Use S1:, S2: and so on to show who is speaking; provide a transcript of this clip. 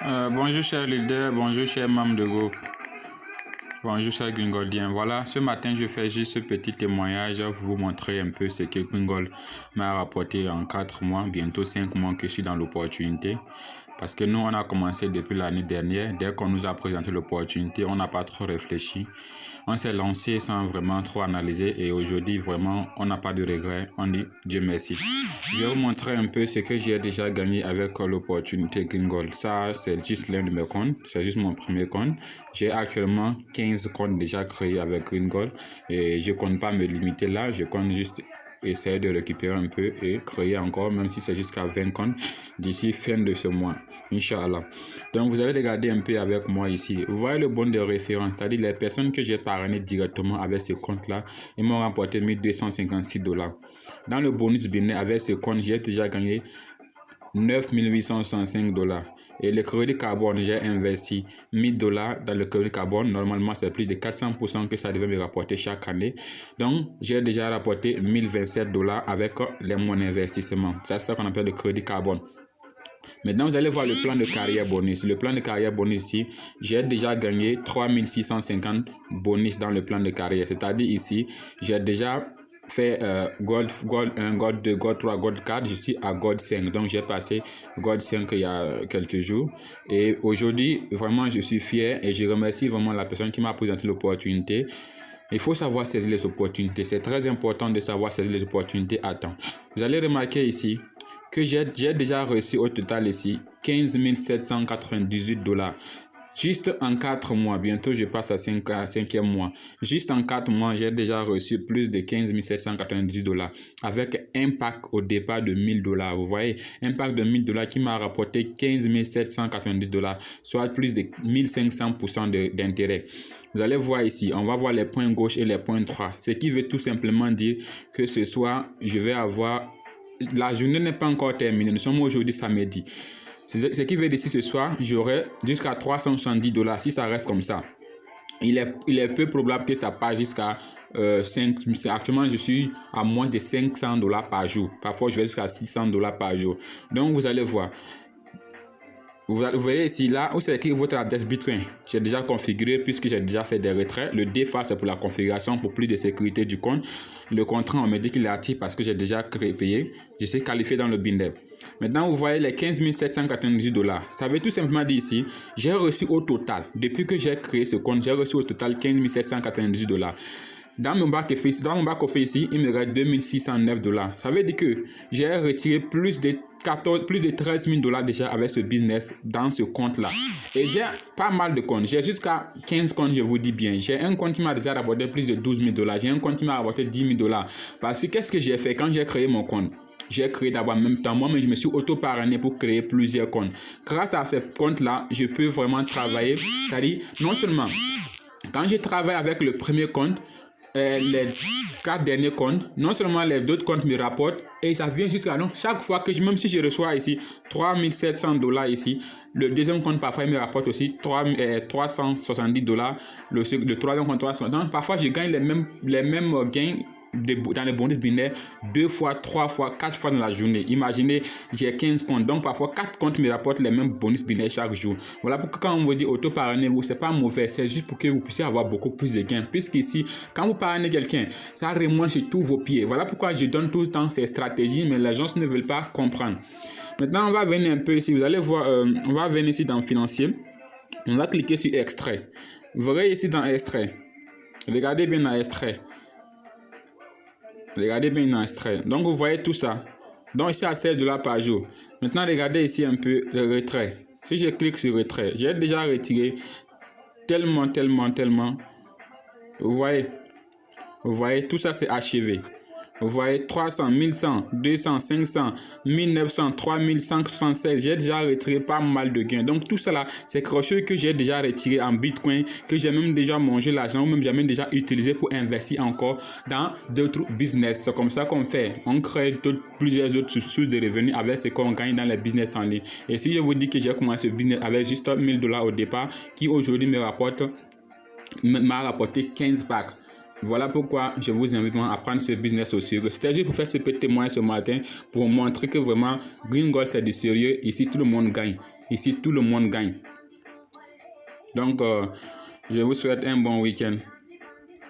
S1: Bonjour cher leader, bonjour cher membre de groupe, bonjour cher Gringoldien. Voilà, ce matin je fais juste ce petit témoignage pour vous montrer un peu ce que Gringold m'a rapporté en 4 mois, bientôt 5 mois que je suis dans l'opportunité. Parce que nous, on a commencé depuis l'année dernière. Dès qu'on nous a présenté l'opportunité, on n'a pas trop réfléchi. On s'est lancé sans vraiment trop analyser et aujourd'hui, vraiment, on n'a pas de regrets. On dit Dieu merci. Je vais vous montrer un peu ce que j'ai déjà gagné avec l'opportunité Gringold. Ça, c'est juste l'un de mes comptes. C'est juste mon premier compte. J'ai actuellement 15 comptes déjà créés avec Gringold et je ne compte pas me limiter là. Je compte juste essayer de récupérer un peu et créer encore, même si c'est jusqu'à 20 comptes d'ici fin de ce mois, Inch'Allah. Donc vous allez regarder un peu avec moi ici. Vous voyez le bon de référence, c'est-à-dire les personnes que j'ai parrainées directement avec ce compte-là, ils m'ont rapporté $1256. Dans le bonus business avec ce compte, j'ai déjà gagné $9865. Et le crédit carbone, j'ai investi $1000 dans le crédit carbone. Normalement, c'est plus de 400% que ça devait me rapporter chaque année. Donc, j'ai déjà rapporté $1027 avec mon investissement. C'est ça qu'on appelle le crédit carbone. Maintenant, vous allez voir le plan de carrière bonus. Le plan de carrière bonus ici, j'ai déjà gagné 3650 bonus dans le plan de carrière. C'est-à-dire ici, j'ai déjà fait Gold 1, Gold 2, Gold 3, Gold 4, je suis à Gold 5. Donc, j'ai passé Gold 5 il y a quelques jours. Et aujourd'hui, vraiment, je suis fier et je remercie vraiment la personne qui m'a présenté l'opportunité. Il faut savoir saisir les opportunités. C'est très important de savoir saisir les opportunités à temps. Vous allez remarquer ici que j'ai déjà reçu au total ici $15 798. Juste en 4 mois, bientôt je passe à 5e mois. Juste en 4 mois, j'ai déjà reçu plus de $15 798 avec un pack au départ de $1000. Vous voyez, un pack de $1000 qui m'a rapporté $15 798, soit plus de 1500% d'intérêt. Vous allez voir ici, on va voir les points gauche et les points droits. Ce qui veut tout simplement dire que ce soir, je vais avoir... La journée n'est pas encore terminée, nous sommes aujourd'hui samedi. Ce qui veut dire que ce soir, j'aurai jusqu'à $370 si ça reste comme ça. Il est peu probable que ça passe jusqu'à 5. Actuellement, je suis à moins de $500 par jour. Parfois, je vais jusqu'à $600 par jour. Donc, vous allez voir. Vous voyez ici, là où c'est écrit votre adresse Bitcoin. J'ai déjà configuré puisque j'ai déjà fait des retraits. Le DFA, c'est pour la configuration, pour plus de sécurité du compte. Le contrat, on me dit qu'il est actif parce que j'ai déjà payé. Je suis qualifié dans le Bindeb. Maintenant, vous voyez les $15 798. Ça veut tout simplement dire ici, j'ai reçu au total, depuis que j'ai créé ce compte, j'ai reçu au total $15 798. Dans mon bac office ici, il me reste $2609. Ça veut dire que j'ai retiré plus de $13 000 déjà avec ce business dans ce compte-là. Et j'ai pas mal de comptes. J'ai jusqu'à 15 comptes, je vous dis bien. J'ai un compte qui m'a déjà rapporté plus de $12 000. J'ai un compte qui m'a rapporté $10 000. Parce que qu'est-ce que j'ai fait quand j'ai créé mon compte? J'ai créé d'abord en même temps moi, mais je me suis auto-parrainé pour créer plusieurs comptes. Grâce à ce compte-là, je peux vraiment travailler. C'est-à-dire, non seulement, quand je travaille avec le premier compte, les 4 derniers comptes, non seulement les autres comptes me rapportent et ça vient jusqu'à donc chaque fois que même si je reçois ici $3700 ici, le deuxième compte parfois il me rapporte aussi $370, le troisième compte $300. Donc parfois je gagne les mêmes gains dans les bonus binaires 2 fois, 3 fois, 4 fois dans la journée. Imaginez, j'ai 15 comptes, donc parfois 4 comptes me rapportent les mêmes bonus binaires chaque jour. Voilà pourquoi quand on vous dit auto-parrainez-vous, c'est pas mauvais, c'est juste pour que vous puissiez avoir beaucoup plus de gains. Puisqu'ici, quand vous parrainez quelqu'un, ça remonte sur tous vos pieds. Voilà pourquoi je donne tout le temps ces stratégies, mais les gens ne veulent pas comprendre. Maintenant, on va venir un peu ici, vous allez voir, on va venir ici dans financier. On va cliquer sur extrait. Vous verrez ici dans extrait. Regardez bien dans extrait. Regardez bien dans extrait. Donc vous voyez tout ça. Donc ici à $16 par jour. Maintenant regardez ici un peu le retrait. Si je clique sur retrait, j'ai déjà retiré tellement. Vous voyez tout ça c'est achevé. Vous voyez 300, 1100, 200, 500, 1900, 3176. J'ai déjà retiré pas mal de gains. Donc tout ça là, c'est crochet que j'ai déjà retiré en Bitcoin, que j'ai même déjà mangé l'argent ou même j'ai même déjà utilisé pour investir encore dans d'autres business. C'est comme ça qu'on fait. On crée plusieurs autres sources de revenus avec ce qu'on gagne dans les business en ligne. Et si je vous dis que j'ai commencé ce business avec juste $1000 au départ, qui aujourd'hui m'a rapporté 15 packs. Voilà pourquoi je vous invite à prendre ce business au sérieux. C'était juste pour faire ce petit témoin ce matin pour vous montrer que vraiment Gringold c'est du sérieux. Ici tout le monde gagne. Ici, tout le monde gagne. Donc, je vous souhaite un bon week-end.